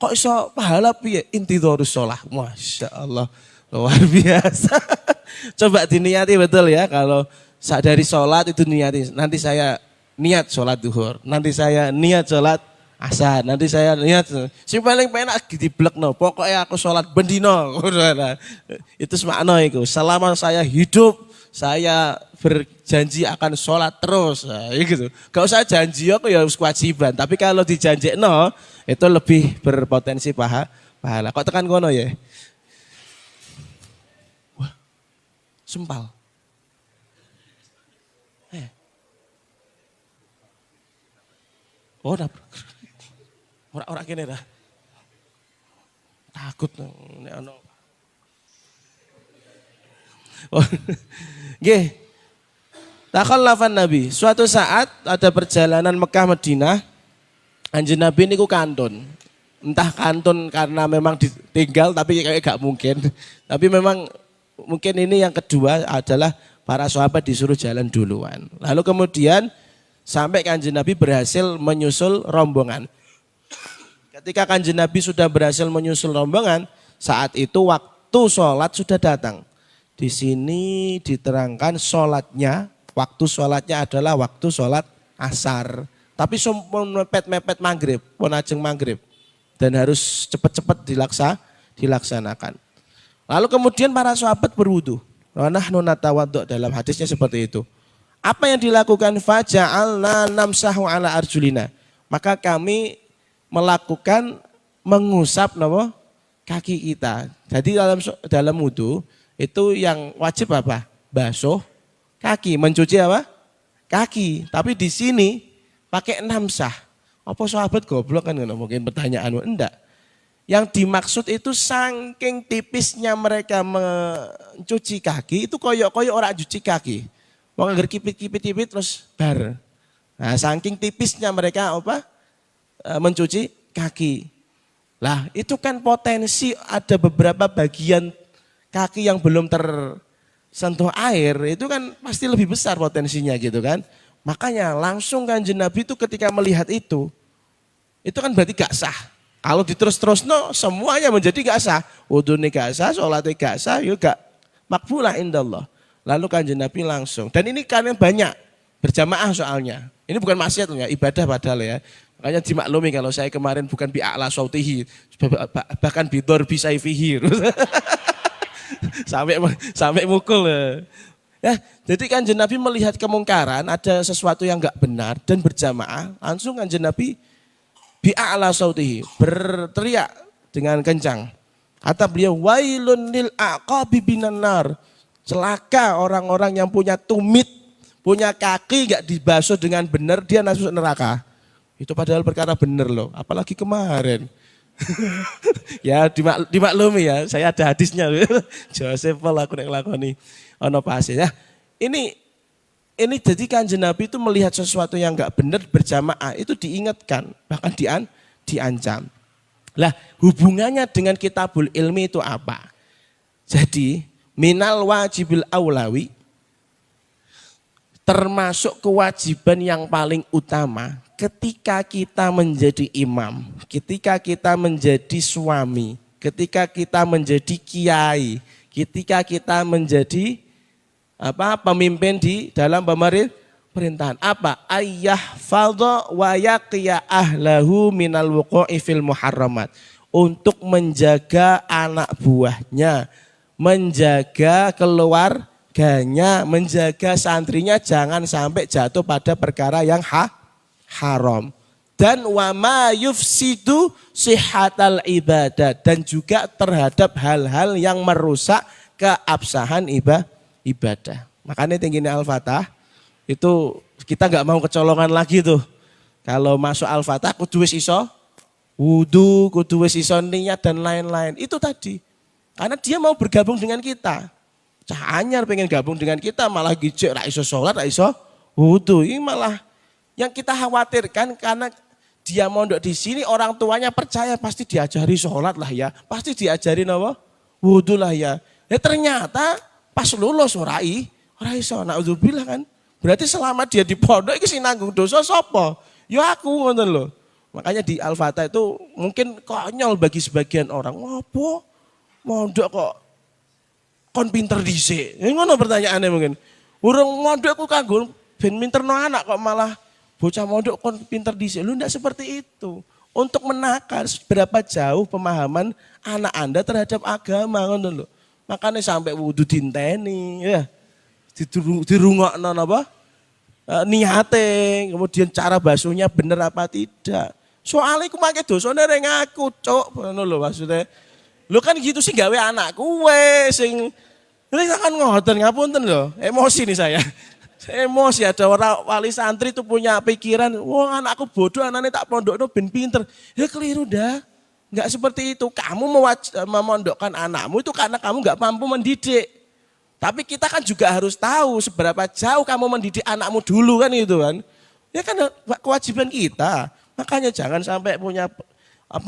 Kok iso pahala piye? Intidharus shalah. Masyaallah. Luar biasa. Coba diniati betul ya, kalau dari sholat itu niati. Nanti saya niat sholat duhur, nanti saya niat sholat asar, nanti saya niat. Si paling penak diblekno, pokoknya aku sholat bendino. Itu semakna itu. Selama saya hidup, saya berjanji akan sholat terus. Nah, gitu. Gak usah janji aku ya harus kewajiban. Tapi kalau dijanjikno, itu lebih berpotensi pahala. Kok tekan kono ya? Wah, sempal. Oh, orang kene dah. Takut nek ono. Oh. Nggih. Takhallafan Nabi. Suatu saat ada perjalanan Mekah Madinah. Kanjeng Nabi niku kantun. Entah kantun karena memang ditinggal tapi kayak gak mungkin. Tapi memang mungkin ini yang kedua adalah para sahabat disuruh jalan duluan. Lalu kemudian sampai Kanjeng Nabi berhasil menyusul rombongan. Ketika Kanjeng Nabi sudah berhasil menyusul rombongan, saat itu waktu sholat sudah datang. Di sini diterangkan sholatnya, waktu sholatnya adalah waktu sholat asar. Tapi pun mepet-mepet maghrib, pun ajeng maghrib. Dan harus cepat-cepat dilaksanakan. Lalu kemudian para sahabat berwudu. Wa nahnu natawaddu, dalam hadisnya seperti itu. Apa yang dilakukan? Faja'alna namsahu ala arjulina. Maka kami melakukan mengusap kaki kita. Jadi dalam wudu itu yang wajib apa? Basuh kaki, mencuci apa? Kaki. Tapi di sini pakai namsah. Apa sahabat goblok kan mungkin pertanyaan enggak. Yang dimaksud itu saking tipisnya mereka mencuci kaki itu koyok-koyok orang cuci kaki. Mau ngger kipit-kipit terus bar. Nah, saking tipisnya mereka mencuci kaki. Lah, itu kan potensi ada beberapa bagian kaki yang belum tersentuh air, itu kan pasti lebih besar potensinya gitu kan. Makanya langsung Kanjeng Nabi itu ketika melihat itu kan berarti gak sah. Kalau diterus-terus semuanya menjadi gak sah. Wudhunya gak sah, sholatnya gak sah, yuk gak makbulah indallah. Lalu Kanjeng Nabi langsung. Dan ini kalian banyak berjamaah soalnya. Ini bukan maksiat ya, ibadah padahal ya. Makanya dimaklumi kalau saya kemarin bukan bi'a'la sautihi, bahkan bidor bisaifihi. sampai mukul. Ya, jadi Kanjeng Nabi melihat kemungkaran, ada sesuatu yang enggak benar dan berjamaah, langsung Kanjeng Nabi bi'a'la sautihi, berteriak dengan kencang. Kata beliau, wailun lil aqabi binan nar. Celaka orang-orang yang punya tumit, punya kaki enggak dibasuh dengan benar, dia masuk neraka. Itu padahal perkara benar loh, apalagi kemarin. Ya dimaklumi ya, saya ada hadisnya. Joseph aku nek nglakoni ana pasien ya. Ini jadi Kanjeng Nabi itu melihat sesuatu yang enggak benar berjamaah itu diingatkan, bahkan diancam. Lah hubungannya dengan kitabul ilmi itu apa? Jadi minal wajibil aulawi, termasuk kewajiban yang paling utama ketika kita menjadi imam, ketika kita menjadi suami, ketika kita menjadi kiai, ketika kita menjadi pemimpin di dalam pemerintahan. Apa? Ayyah fadha wa yaqiya ahlahu minal wuqu'i fil muharramat. Untuk menjaga anak buahnya, menjaga keluarganya, menjaga santrinya jangan sampai jatuh pada perkara yang haram. Dan wa ma yufsidu sihatal ibadah, dan juga terhadap hal-hal yang merusak keabsahan ibadah. Makanya tingginya Al-Fatah itu kita nggak mau kecolongan lagi tuh. Kalau masuk Al-Fatah kudu wis iso wudu, kudu wis iso niat dan lain-lain. Itu tadi. Karena dia mau bergabung dengan kita. Cah anyar pengen gabung dengan kita malah gijek ra iso salat, ra iso wudu. Ini malah yang kita khawatirkan karena dia mondok di sini orang tuanya percaya pasti diajari sholat lah ya, pasti diajari apa? Wudu lah ya. Ya ternyata pas lulus ora iso, naudzubillah kan. Berarti selama dia di pondok iki sing nanggung dosa sapa? Ya aku ngoten lho. Makanya di Al-Fatah itu mungkin konyol bagi sebagian orang. Ngopo? Mondok kok kon pinter dhisik. Ngono pertanyaannya mungkin. Urung mondok aku kanggo ben minterno anak kok malah bocah mondok kon pinter dhisik. Lu enggak seperti itu. Untuk menakar seberapa jauh pemahaman anak Anda terhadap agama ngono lho. Makanya sampai wudu dinteni ya. Dirungokno napa? Niate, kemudian cara basuhnya bener apa tidak. Soalnya aku make dosane reng aku, cuk, ngono lho maksudnya. Lu kan gitu sih gawe anak kowe sing ini kan ngoten ngapunten lho. Emosi nih saya. Emosi ada orang wali santri itu punya pikiran, wah anakku bodoh, anaknya tak pondokno ben pinter. Ya keliru dah. Enggak seperti itu. Kamu memondokkan anakmu itu karena kamu enggak mampu mendidik. Tapi kita kan juga harus tahu seberapa jauh kamu mendidik anakmu dulu kan itu kan. Ya kan kewajiban kita. Makanya jangan sampai punya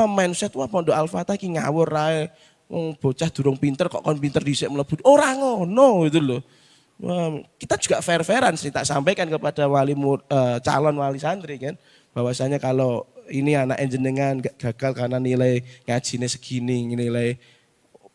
mindset wah pondok Al-Fatah ki ngawur ae. Bocah durung pinter kok kon pinter dhisik mlebu. Ora ngono gitu loh. Kita juga fair-fairan sih tak sampaikan kepada calon wali santri kan. Bahwasanya kalau ini anak jenengan gagal karena nilai ngajinya segini, nilai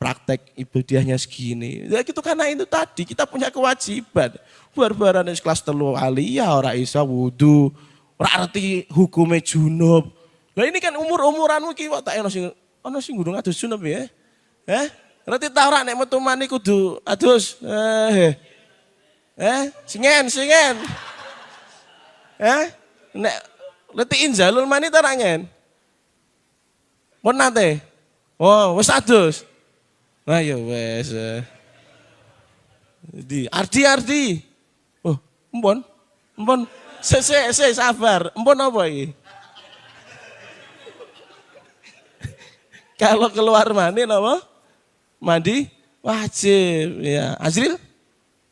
praktek ibadahnya segini. Ya gitu karena itu tadi kita punya kewajiban. Bar-baran kelas 3 aliyah ora iso wudu, ora arti hukume junub. Lah ini kan umur-umuranmu ki kok tak ono sing gurung adus junub ya. Ngerti ta ora nek metu mani kudu adus. Singen. Nek letiin jalur mani ta ra ngen. Pon nate. Oh, wis adus. Ayo wes. Di Ardi. Oh, empon. Se sabar. Empon apa iki? Kalau keluar mandi apa? Mandi wajib ya. Azril?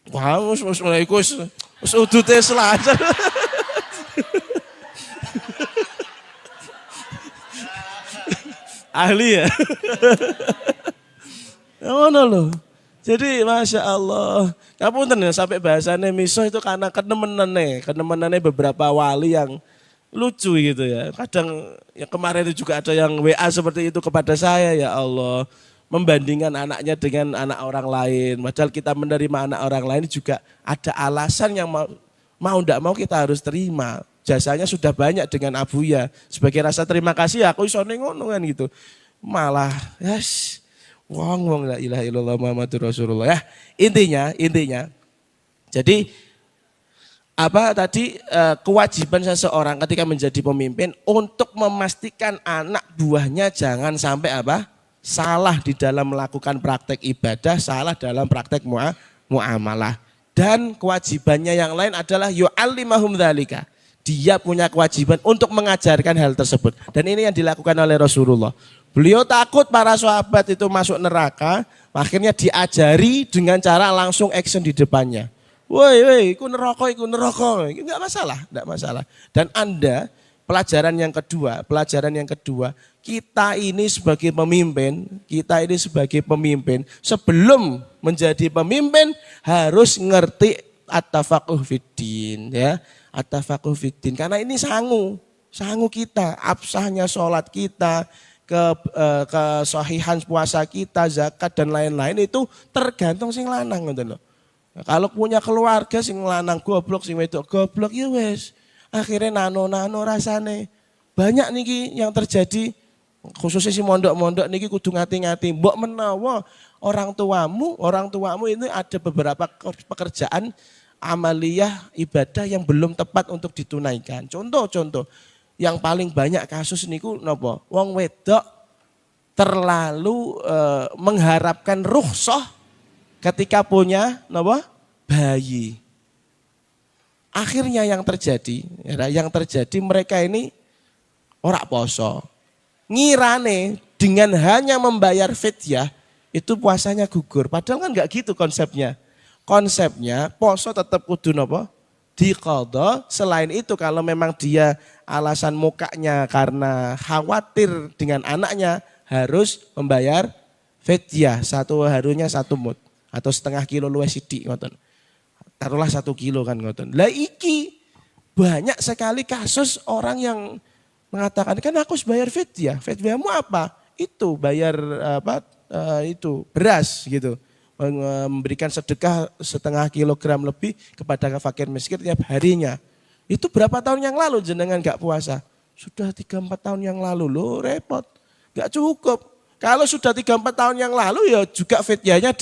Wah, wis udute selancar. Ahli ya. Ngono loh. Jadi Masya Allah. Ngapunten ya sampai bahasannya miso itu karena kenemenannya beberapa wali yang lucu gitu ya. Kadang ya kemarin itu juga ada yang WA seperti itu kepada saya ya Allah. Membandingkan anaknya dengan anak orang lain. Padahal kita menerima anak orang lain juga ada alasan yang mau tidak mau kita harus terima. Jasanya sudah banyak dengan Abuya. Sebagai rasa terima kasih aku iso ngono kan gitu. Malah wong la ilaha illallah Muhammadur Rasulullah ya. Intinya Jadi apa tadi kewajiban seseorang ketika menjadi pemimpin untuk memastikan anak buahnya jangan sampai apa? Salah di dalam melakukan praktek ibadah, salah dalam praktek muamalah. Dan kewajibannya yang lain adalah yu'allimahum dzalika. Dia punya kewajiban untuk mengajarkan hal tersebut. Dan ini yang dilakukan oleh Rasulullah. Beliau takut para sahabat itu masuk neraka, akhirnya diajari dengan cara langsung action di depannya. Woi, iku neraka, enggak masalah, enggak masalah. Dan Anda, pelajaran yang kedua, kita ini sebagai pemimpin, sebelum menjadi pemimpin harus ngerti at-tafaqquh fiddin, ya. At-tafaqquh fiddin, karena ini sangu kita, absahnya sholat kita, kesahihan puasa kita, zakat dan lain-lain itu tergantung sing lanang ngoten lho. Kalau punya keluarga sing lanang goblok, sing wedok goblok ya wes. Akhirnya nano rasane. Banyak niki yang terjadi khususnya si mondok-mondok niki kudu ngati-ngati. Mbok menawa orang tuamu ini ada beberapa pekerjaan amaliyah ibadah yang belum tepat untuk ditunaikan. Contoh yang paling banyak kasus niku napa? Wong wedok terlalu mengharapkan rukhsah ketika punya bayi. Akhirnya yang terjadi mereka ini ora poso. Ngirane dengan hanya membayar fidyah itu puasanya gugur. Padahal kan enggak gitu konsepnya. Konsepnya poso tetap kudu diqadha. Selain itu kalau memang dia alasan mukanya karena khawatir dengan anaknya harus membayar fidyah, satu harunya 1 mud. Atau setengah kilo luwih sithik ngoten. Taruhlah 1 kilo kan ngoten. Lah iki banyak sekali kasus orang yang mengatakan kan aku harus bayar fidyah. Fidyahmu apa? Itu bayar itu beras gitu. Memberikan sedekah setengah kilogram lebih kepada fakir miskin tiap harinya. Itu berapa tahun yang lalu jenengan gak puasa? Sudah 3-4 tahun yang lalu loh, repot. Gak cukup. Kalau sudah 3-4 tahun yang lalu ya juga fidyahnya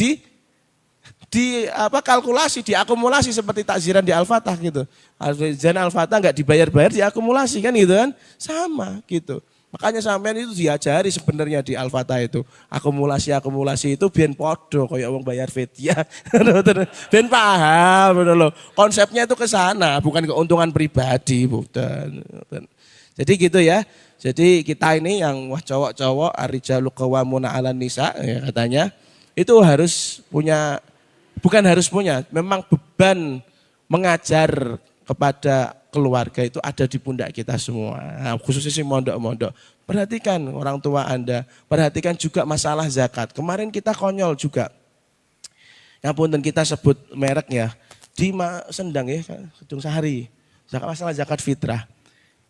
kalkulasi, diakumulasi seperti takziran di Al-Fatah gitu. Takziran Al-Fatah enggak dibayar-bayar, diakumulasi kan gitu kan. Sama gitu. Makanya sampean itu diajari sebenarnya di Al-Fatah itu. Akumulasi itu biar podo kayak wong bayar fidyah. Ben paham loh. Konsepnya itu ke sana, bukan keuntungan pribadi, bukan. Jadi gitu ya. Jadi kita ini yang cowok-cowok ar-rijalu qawwamuna 'alan nisa ya katanya. Itu harus punya, bukan harus punya, memang beban mengajar kepada keluarga itu ada di pundak kita semua. Nah, khususnya si mondok-mondok. Perhatikan orang tua Anda, perhatikan juga masalah zakat. Kemarin kita konyol juga. Yang punten kita sebut mereknya di Sendang ya, Gedung Sahari. Masalah zakat fitrah.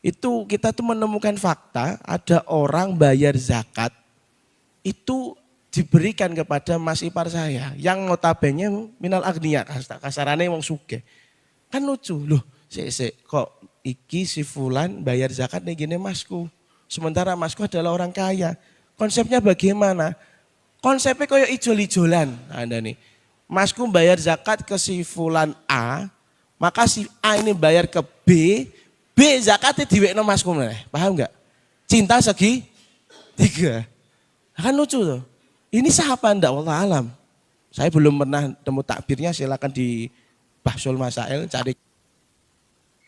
Itu kita tuh menemukan fakta ada orang bayar zakat itu diberikan kepada mas ipar saya yang notabene minal agniya, kasarane wong sugih. Kan lucu loh, kok iki si fulan bayar zakat nih gini masku. Sementara masku adalah orang kaya. Konsepnya bagaimana? Konsepnya kayak ijol-ijolan. Anda nih, masku bayar zakat ke si fulan A, maka si A ini bayar ke B zakatnya diwekno masku meneh. Paham enggak? Cinta segi 3. Kan lucu tuh. Ini siapa ndak wallah alam. Saya belum pernah temu takbirnya, silakan di Bahsul Masail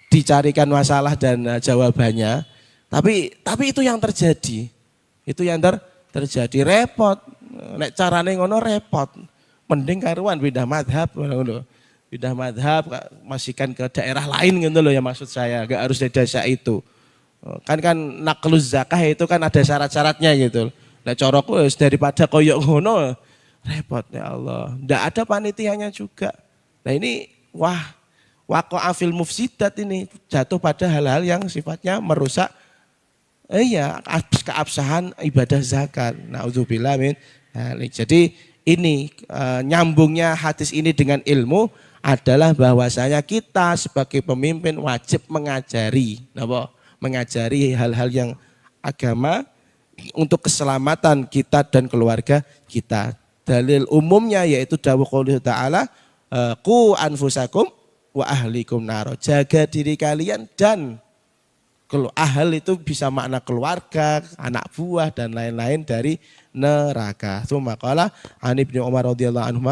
dicarikan masalah dan jawabannya. Tapi itu yang terjadi. Itu yang terjadi, repot. Nek carane ngono repot. Mending karuan pindah madhab ngono. Pindah madhab masihkan ke daerah lain gitu loh ya maksud saya. Enggak harus di desa itu. Kan nakluz zakah itu kan ada syarat-syaratnya gitu. Nah corokku daripada koyok ngono repot ya Allah. Nggak ada panitianya juga. Nah ini waqa'a fil mufsidat ini jatuh pada hal-hal yang sifatnya merusak keabsahan ibadah zakat. Nauzubillah min. Jadi ini nyambungnya hadis ini dengan ilmu adalah bahwasanya kita sebagai pemimpin wajib mengajari hal-hal yang agama untuk keselamatan kita dan keluarga kita. Dalil umumnya yaitu dawuh qoulih ta'ala Qu anfusakum wa ahlikum naro. Jaga diri kalian dan ahal itu bisa makna keluarga, anak buah dan lain-lain dari neraka. Tsumma qala an Ibnu Umar radhiyallahu anhu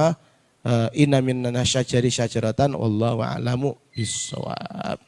inna minna syajari syajaratan wallahu a'lamu bissawab.